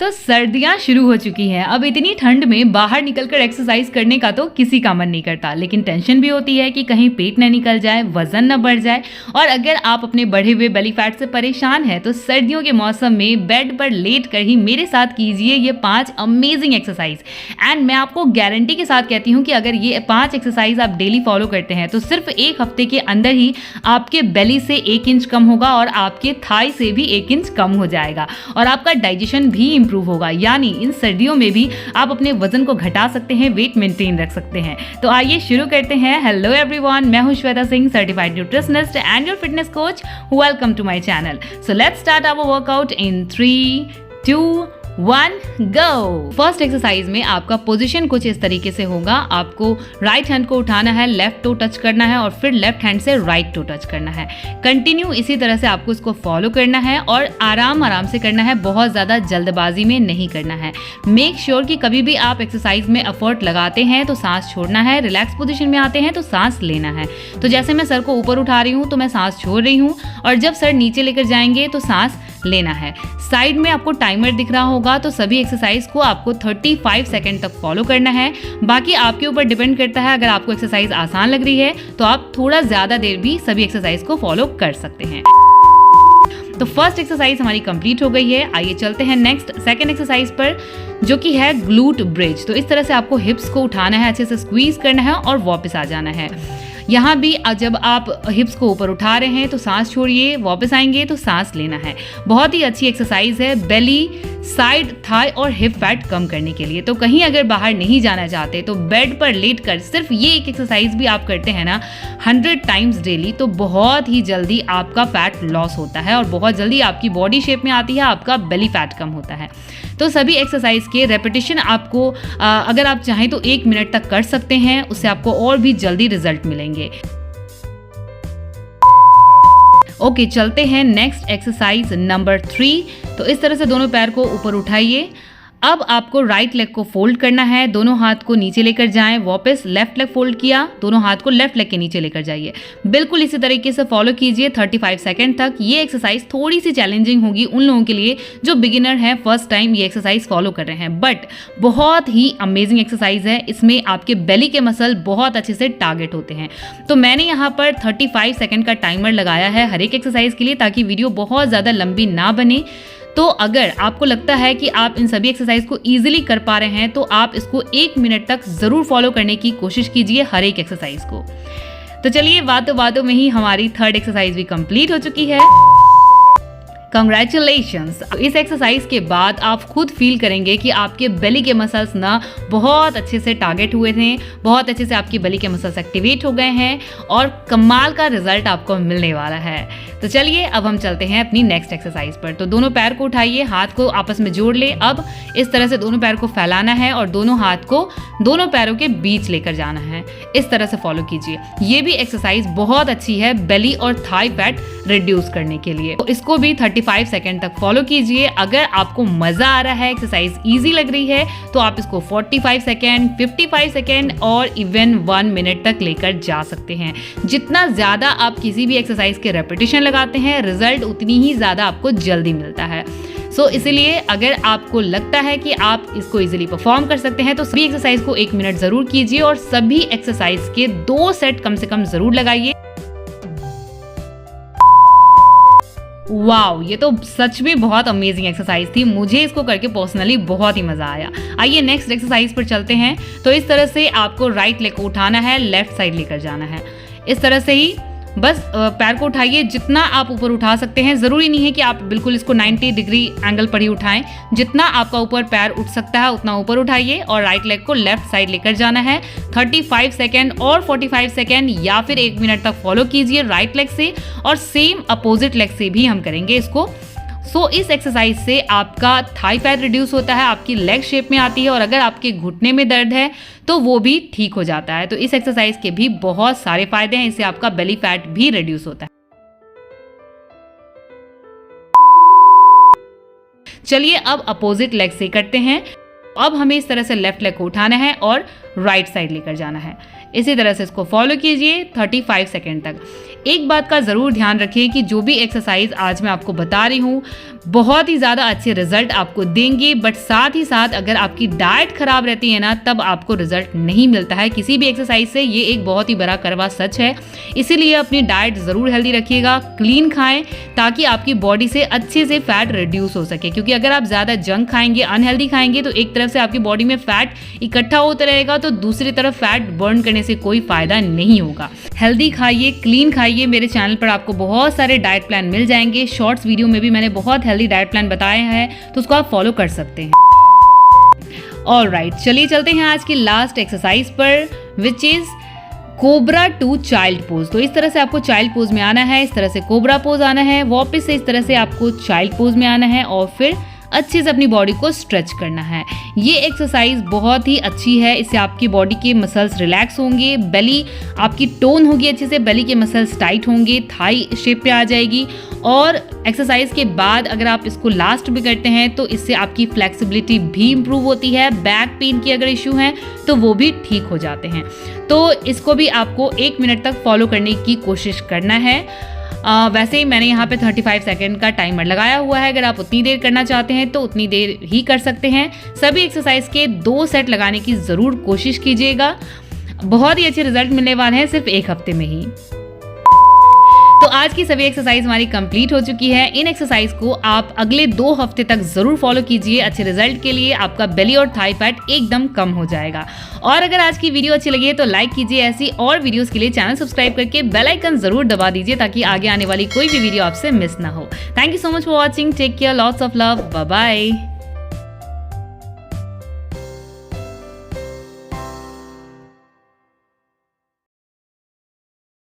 तो सर्दियां शुरू हो चुकी हैं। अब इतनी ठंड में बाहर निकलकर एक्सरसाइज करने का तो किसी का मन नहीं करता, लेकिन टेंशन भी होती है कि कहीं पेट न निकल जाए, वजन न बढ़ जाए। और अगर आप अपने बढ़े हुए बेली फैट से परेशान हैं तो सर्दियों के मौसम में बेड पर लेट कर ही मेरे साथ कीजिए ये 5 अमेजिंग एक्सरसाइज। एंड मैं आपको गारंटी के साथ कहती हूँ कि अगर ये 5 एक्सरसाइज आप डेली फॉलो करते हैं तो सिर्फ 1 हफ्ते के अंदर ही आपके बेली से 1 इंच कम होगा और आपके थाई से भी 1 इंच कम हो जाएगा और आपका डाइजेशन भी इंप्रूव होगा। यानी इन सर्दियों में भी आप अपने वजन को घटा सकते हैं, वेट मेंटेन रख सकते हैं। तो आइए शुरू करते हैं। हेलो एवरीवन, मैं हूं Shweta Singh, certified nutritionist and your fitness coach. Welcome to my channel. So let's start our workout in 3, 2, 1 go. First exercise में आपका पोजीशन कुछ इस तरीके से होगा। आपको राइट हैंड को उठाना है, लेफ्ट टो टच करना है और फिर लेफ्ट हैंड से राइट टो टच करना है। कंटिन्यू इसी तरह से आपको इसको फॉलो करना है और आराम आराम से करना है, बहुत ज़्यादा जल्दबाजी में नहीं करना है। मेक श्योर कि कभी भी आप एक्सरसाइज में एफर्ट लगाते हैं तो सांस छोड़ना है, रिलैक्स पोजिशन में आते हैं तो सांस लेना है। तो जैसे मैं सर को ऊपर उठा रही हूँ तो मैं सांस छोड़ रही हूँ और जब सर नीचे लेकर जाएंगे तो सांस लेना है। साइड में आपको टाइमर दिख रहा होगा, तो सभी एक्सरसाइज को आपको 35 सेकंड तक फॉलो करना है। बाकी आपके ऊपर डिपेंड करता है, अगर आपको एक्सरसाइज आसान लग रही है तो आप थोड़ा ज़्यादा देर भी सभी एक्सरसाइज को फॉलो कर सकते हैं। तो फर्स्ट एक्सरसाइज हमारी कंप्लीट हो गई है। आइए चलते हैं नेक्स्ट सेकंड एक्सरसाइज पर, जो कि है ग्लूट ब्रिज। तो इस तरह से आपको हिप्स को उठाना है, अच्छे से स्क्वीज करना है और वापस आ जाना है। यहाँ भी जब आप हिप्स को ऊपर उठा रहे हैं तो सांस छोड़िए, वापस आएंगे तो सांस लेना है। बहुत ही अच्छी एक्सरसाइज है बेली, साइड, थाई और हिप फैट कम करने के लिए। तो कहीं अगर बाहर नहीं जाना चाहते तो बेड पर लेटकर सिर्फ ये एक एक्सरसाइज भी आप करते हैं ना 100 टाइम्स डेली, तो बहुत ही जल्दी आपका फैट लॉस होता है और बहुत जल्दी आपकी बॉडी शेप में आती है, आपका बेली फैट कम होता है। तो सभी एक्सरसाइज के रेपिटेशन आपको अगर आप चाहें तो 1 मिनट तक कर सकते हैं, उससे आपको और भी जल्दी रिजल्ट मिलेंगे। ओके, चलते हैं नेक्स्ट एक्सरसाइज नंबर 3। तो इस तरह से दोनों पैर को ऊपर उठाइए। अब आपको राइट लेग को फोल्ड करना है, दोनों हाथ को नीचे लेकर जाएं, वापस लेफ्ट लेग फोल्ड किया, दोनों हाथ को लेफ्ट लेग के नीचे लेकर जाइए। बिल्कुल इसी तरीके से फॉलो कीजिए 35 सेकंड तक। ये एक्सरसाइज थोड़ी सी चैलेंजिंग होगी उन लोगों के लिए जो बिगिनर हैं, फर्स्ट टाइम ये एक्सरसाइज फॉलो कर रहे हैं, बट बहुत ही अमेजिंग एक्सरसाइज है। इसमें आपके बेली के मसल बहुत अच्छे से टारगेट होते हैं। तो मैंने यहाँ पर 35 सेकंड का टाइमर लगाया है हर एक एक्सरसाइज के लिए, ताकि वीडियो बहुत ज़्यादा लंबी ना बने। तो अगर आपको लगता है कि आप इन सभी एक्सरसाइज को इजीली कर पा रहे हैं तो आप इसको 1 मिनट तक ज़रूर फॉलो करने की कोशिश कीजिए हर एक एक्सरसाइज को। तो चलिए, बातों बातों में ही हमारी थर्ड एक्सरसाइज भी कंप्लीट हो चुकी है। कंग्रेचुलेशंस। इस एक्सरसाइज के बाद आप खुद फील करेंगे कि आपके बेली के मसल्स ना बहुत अच्छे से टारगेट हुए थे, बहुत अच्छे से आपकी बेली के मसल्स एक्टिवेट हो गए हैं और कमाल का रिजल्ट आपको मिलने वाला है। तो चलिए अब हम चलते हैं अपनी नेक्स्ट एक्सरसाइज पर। तो दोनों पैर को उठाइए, हाथ को आपस में जोड़ ले। अब इस तरह से दोनों पैर को फैलाना है और दोनों हाथ को दोनों पैरों के बीच लेकर जाना है। इस तरह से फॉलो कीजिए। ये भी एक्सरसाइज बहुत अच्छी है बेली और थाई फैट रिड्यूस करने के लिए। तो इसको भी 35 सेकंड तक फॉलो कीजिए। अगर आपको मजा आ रहा है, एक्सरसाइज इजी लग रही है, तो आप इसको 45 सेकंड, 55 सेकंड और इवन 1 मिनट तक लेकर जा सकते हैं। जितना ज्यादा आप किसी भी एक्सरसाइज के रेपिटेशन लगाते हैं, रिजल्ट उतनी ही ज्यादा आपको जल्दी मिलता है। सो इसलिए अगर आपको लगता है कि आप इसको इजीली परफॉर्म कर सकते हैं तो सभी एक्सरसाइज को 1 मिनट जरूर कीजिए और सभी एक्सरसाइज के 2 सेट कम से कम जरूर लगाइए। वाओ, ये तो सच में बहुत अमेजिंग एक्सरसाइज थी। मुझे इसको करके पर्सनली बहुत ही मजा आया। आइए नेक्स्ट एक्सरसाइज पर चलते हैं। तो इस तरह से आपको राइट लेग को उठाना है, लेफ्ट साइड लेकर जाना है। इस तरह से ही बस पैर को उठाइए, जितना आप ऊपर उठा सकते हैं। ज़रूरी नहीं है कि आप बिल्कुल इसको 90 डिग्री एंगल पर ही उठाएं। जितना आपका ऊपर पैर उठ सकता है उतना ऊपर उठाइए और राइट लेग को लेफ्ट साइड लेकर जाना है। 35 सेकेंड और 45 सेकेंड या फिर 1 मिनट तक फॉलो कीजिए राइट लेग से, और सेम अपोजिट लेग से भी हम करेंगे इसको। सो इस एक्सरसाइज से आपका थाई फैट रिड्यूस होता है, आपकी लेग शेप में आती है और अगर आपके घुटने में दर्द है तो वो भी ठीक हो जाता है। तो इस एक्सरसाइज के भी बहुत सारे फायदे हैं, इससे आपका बेली फैट भी रिड्यूस होता है। चलिए अब अपोजिट लेग से करते हैं। अब हमें इस तरह से लेफ्ट लेग को उठाना है और राइट साइड लेकर जाना है। इसी तरह से इसको फॉलो कीजिए 35 सेकेंड तक। एक बात का ज़रूर ध्यान रखें कि जो भी एक्सरसाइज आज मैं आपको बता रही हूँ बहुत ही ज़्यादा अच्छे रिजल्ट आपको देंगे, बट साथ ही साथ अगर आपकी डाइट खराब रहती है ना तब आपको रिजल्ट नहीं मिलता है किसी भी एक्सरसाइज से। ये एक बहुत ही बड़ा कड़वा सच है। इसीलिए अपनी डाइट ज़रूर हेल्दी रखिएगा, क्लीन खाएं ताकि आपकी बॉडी से अच्छे से फैट रिड्यूस हो सके, क्योंकि अगर आप ज़्यादा जंक खाएंगे, अनहेल्दी खाएंगे तो एक तरफ से आपकी बॉडी में फैट इकट्ठा होता रहेगा तो दूसरी तरफ फैट बर्न करने से कोई फायदा नहीं होगा। हेल्दी खाइए, क्लीन खाइए। मेरे चैनल पर आपको बहुत सारे डाइट प्लान मिल जाएंगे। शॉर्ट्स वीडियो में भी मैंने बहुत हेल्दी डाइट प्लान बताए हैं तो उसको आप फॉलो कर सकते हैं। ऑलराइट, चलिए चलते हैं आज की लास्ट एक्सरसाइज पर, which is cobra to child pose. तो इस तरह से आपको चाइल्ड पोज में आना है, इस तरह से कोबरा पोज आना है, वापस से इस तरह से आपको चाइल्ड पोज में आना है और फिर अच्छे से अपनी बॉडी को स्ट्रेच करना है। ये एक्सरसाइज बहुत ही अच्छी है, इससे आपकी बॉडी के मसल्स रिलैक्स होंगे, बेली आपकी टोन होगी अच्छे से, बेली के मसल्स टाइट होंगे, थाई शेप पे आ जाएगी। और एक्सरसाइज के बाद अगर आप इसको लास्ट भी करते हैं तो इससे आपकी फ्लेक्सिबिलिटी भी इम्प्रूव होती है। बैक पेन की अगर इश्यू है तो वो भी ठीक हो जाते हैं। तो इसको भी आपको 1 मिनट तक फॉलो करने की कोशिश करना है। वैसे ही मैंने यहाँ पे 35 सेकेंड का टाइमर लगाया हुआ है, अगर आप उतनी देर करना चाहते हैं तो उतनी देर ही कर सकते हैं। सभी एक्सरसाइज के 2 सेट लगाने की ज़रूर कोशिश कीजिएगा, बहुत ही अच्छे रिजल्ट मिलने वाले हैं सिर्फ 1 हफ्ते में ही। तो आज की सभी एक्सरसाइज हमारी कंप्लीट हो चुकी है। इन एक्सरसाइज को आप अगले 2 हफ्ते तक जरूर फॉलो कीजिए। अच्छे रिजल्ट के लिए आपका बेली और थाई फैट एकदम कम हो जाएगा। और अगर आज की वीडियो अच्छी लगी है तो लाइक कीजिए। ऐसी और वीडियोस के लिए चैनल सब्सक्राइब करके बेल आइकन जरूर दबा दीजिए ताकि आगे आने वाली कोई भी वीडियो आपसे मिस ना हो। Thank you so much for watching. Take care, lots of love, bye bye.